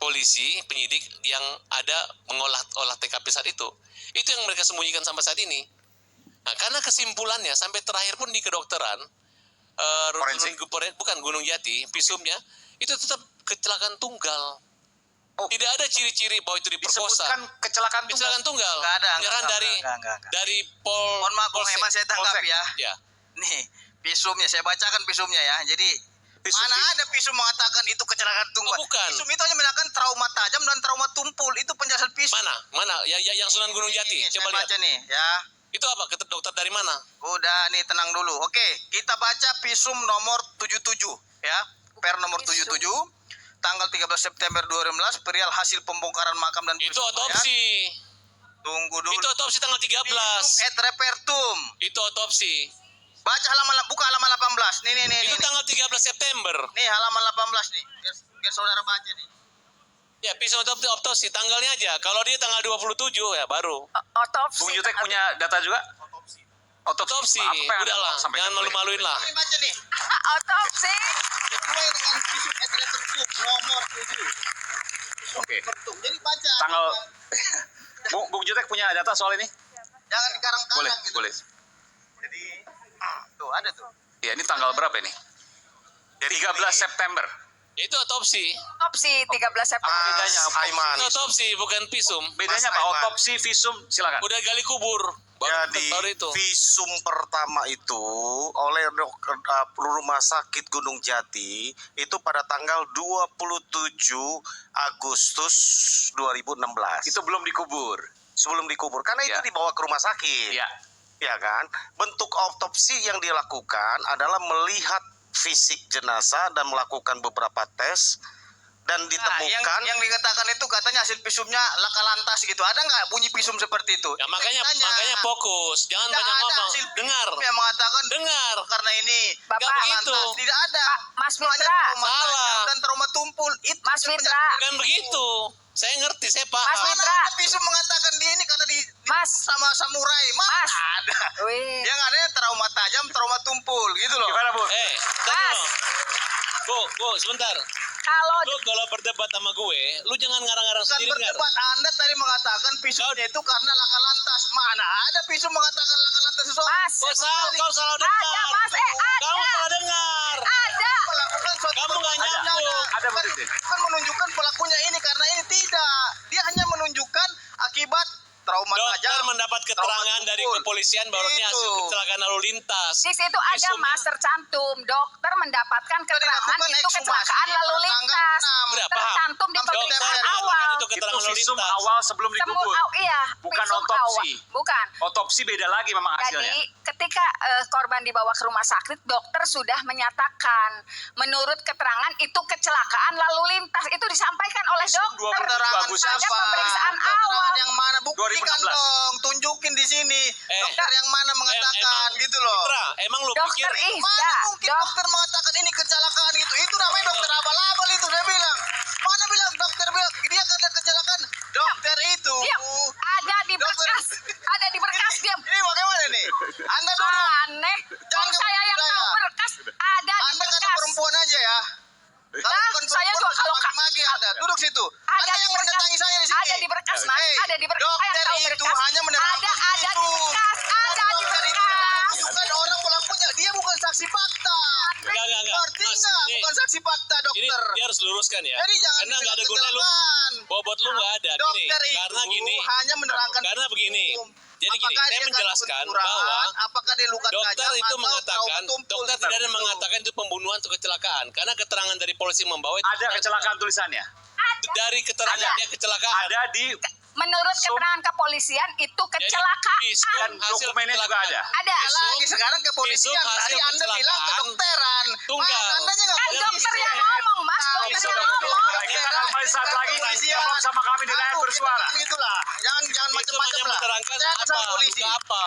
polisi, penyidik yang ada mengolah TKP saat itu. Itu yang mereka sembunyikan sampai saat ini. Nah, karena kesimpulannya sampai terakhir pun di kedokteran, bukan Gunung Jati, visumnya itu tetap kecelakaan tunggal. Tidak ada ciri-ciri bahwa itu diperkosa. Disebutkan kecelakaan tunggal. Nggak ada. Penyerahan dari Mohon maaf, Bung Eman, saya tangkap ya. Ya. Nih, visumnya saya bacakan visumnya ya. Jadi mana ada visum mengatakan itu kecelakaan tunggal? Bukan. Visum itu hanya mengatakan trauma tajam dan trauma tumpul. Itu penjelasan visum. Mana? Yang Sunan Gunung Jati. Ini, Coba saya baca lihat. nih ya. Itu apa? Dokter dari mana? Udah nih, tenang dulu. Oke, kita baca visum nomor 77 ya. Per nomor 77 tanggal 13 September 2016 perihal hasil pembongkaran makam dan Itu otopsi. Tunggu dulu. Itu otopsi tanggal 13. Visum et repertum. Itu otopsi. Baca buka halaman 18. Nih. Itu tanggal 13 September. Nih halaman 18 nih. Biar saudara baca nih. Ya, visum otopsi tanggalnya aja. Kalau dia tanggal 27 ya baru. Otopsi. Bung Jutek punya data juga? Otopsi. Udahlah, jangan malu-maluin lah. Kami baca nih. Otopsi. Sesuai dengan visum et repertum nomor 7. Oke. Jadi baca. Tanggal Bung Jutek punya data soal ini? Jangan dikarang-karang Boleh, gitu. boleh. Jadi tuh ada tuh. Ya, ini tanggal berapa ini? 13 September. Itu otopsi. Otopsi 13 September. Bedanya apa? Itu otopsi bukan visum. Bedanya apa? Otopsi, visum, silakan. Udah gali kubur. Jadi Baru itu. visum pertama itu oleh Rumah Sakit Gunung Jati itu pada tanggal 27 Agustus 2016. Itu belum dikubur. Sebelum dikubur, karena Ya. itu dibawa ke rumah sakit. Ya. Ya kan? Bentuk autopsi yang dilakukan adalah melihat fisik jenazah dan melakukan beberapa tes dan ditemukan. Yang dikatakan itu katanya hasil visumnya laka lantas gitu. Ada nggak bunyi visum seperti itu? Ya makanya fokus. Jangan Tidak banyak ada ngomong. hasil Dengar. visum yang mengatakan Dengar. karena ini Bapak. laka Begitu. lantas. Tidak ada. Mas Hanya Mitra. trauma Salah. tajam dan trauma tumpul. Itu Mas Mitra. Bukan begitu. Saya ngerti, saya Mas paham. Mitra. Mana ada visum mengatakan di ini karena di Mas. sama samurai. Mana Mas. ada. Wih. Yang ada trauma tajam, trauma tumpul gitu loh. Gimana, Bu? Mas. Bu, sebentar. Kalau Lu kalau berdebat sama gue, lu jangan ngarang-ngarang Bukan sendiri, Ngar. berdebat, Anda tadi mengatakan visumnya itu karena laka lantas. Mana ada visum mengatakan laka lantas sesuatu? Mas. Kau salah dengar. Ada Mas, Kamu ada. salah dengar. Ada. Melakukan suatu Kamu nggak perbuatan nyambung. Ada, Bu Titin. bukan menunjukkan pelakunya ini karena ini tidak. Dia hanya menunjukkan akibat trauma Dokter tajam. mendapat keterangan dari tumpul. kepolisian bahwa ini hasil Itu. kecelakaan lalu lintas. Di situ ada Visumnya. Mas tercantum. Dokter mendapatkan keterangan dilakukan itu ekshumasi kecelakaan lalu pada tanggal lintas. 6. Udah, paham. Tercantum di Dokter pemeriksaan dari awal. Itu keterangan Itu lalu visum lintas. awal sebelum dikubur. Iya. Bukan visum otopsi. awal. Bukan. Otopsi beda lagi memang hasilnya. Jadi ketika korban dibawa ke rumah sakit, dokter sudah menyatakan menurut keterangan itu kecelakaan lalu lintas. Itu disampaikan oleh Visum dokter. 27 Keterangan Agustus. Saja siapa? pemeriksaan Keterangan awal. yang mana? Buktikan 2016. dong. Tunjukin di sini. Dokter yang mana mengatakan emang- gitu loh. Mitra, emang lu pikir Dokter Mana Ihda. mungkin dokter mengatakan ini kecelakaan gitu? Itu namanya dokter abal-abal itu dia bilang. Mana bilang dokter bilang dia karena kecelakaan. Dokter itu. Diam. Ada di berkas. Ada di berkas diam. Ini bagaimana nih? Anda duduk. Aneh. Jangan Kalau saya yang saya. tahu berkas ada di Anda kan berkas. perempuan aja ya. Kalau Lah, bukan saya perempuan, juga kalau maki-maki Anda. Duduk situ. Ada Anda di yang berkas. mendatangi saya di sini. Ada di berkas, Mas. Hei, Ada di berkas. Saya Dokter tahu itu berkas. hanya menerangkan Ada di berkas. Ada di Dokter itu berkas. bukan orang pelakunya. Dia bukan saksi fakta. Enggak. Ngerti Mas, nggak? nih, Bukan saksi fakta, ini dokter. dia harus luruskan ya. Jadi jangan Karena nggak ada bilang gunanya lu. kecelakaan. Bobot lu nggak ada. Gini, Dokter itu karena gini. hanya menerangkan Karena begini. hukum. Jadi gini, Apakah saya dia menjelaskan kena benturan, bahwa apakah dia luka dokter tajam itu atau mengatakan, trauma tumpul. dokter tidak ada mengatakan itu pembunuhan atau kecelakaan. Karena keterangan dari polisi membawa itu Ada kecelakaan tulisannya. dari keterangannya kecelakaan. Ada di Menurut Visum. keterangan kepolisian itu Jadi, kecelakaan. visum dan hasil dokumennya juga kecelakaan. ada. Ada. Lagi sekarang kepolisian. Visum hasil Tadi Anda bilang kecelakaan kedokteran. tunggal. Mas, Anda nggak Kan polisi. dokter yang ngomong, Mas. Dokter Visum yang dan ngomong. dokumen. Kita akan kembali saat lagi. Tetap sama kami di Layar Bersuara. Itulah. Jangan Visum macam-macam hanya lah. menerangkan Saya kesal apa, polisi. luka apa.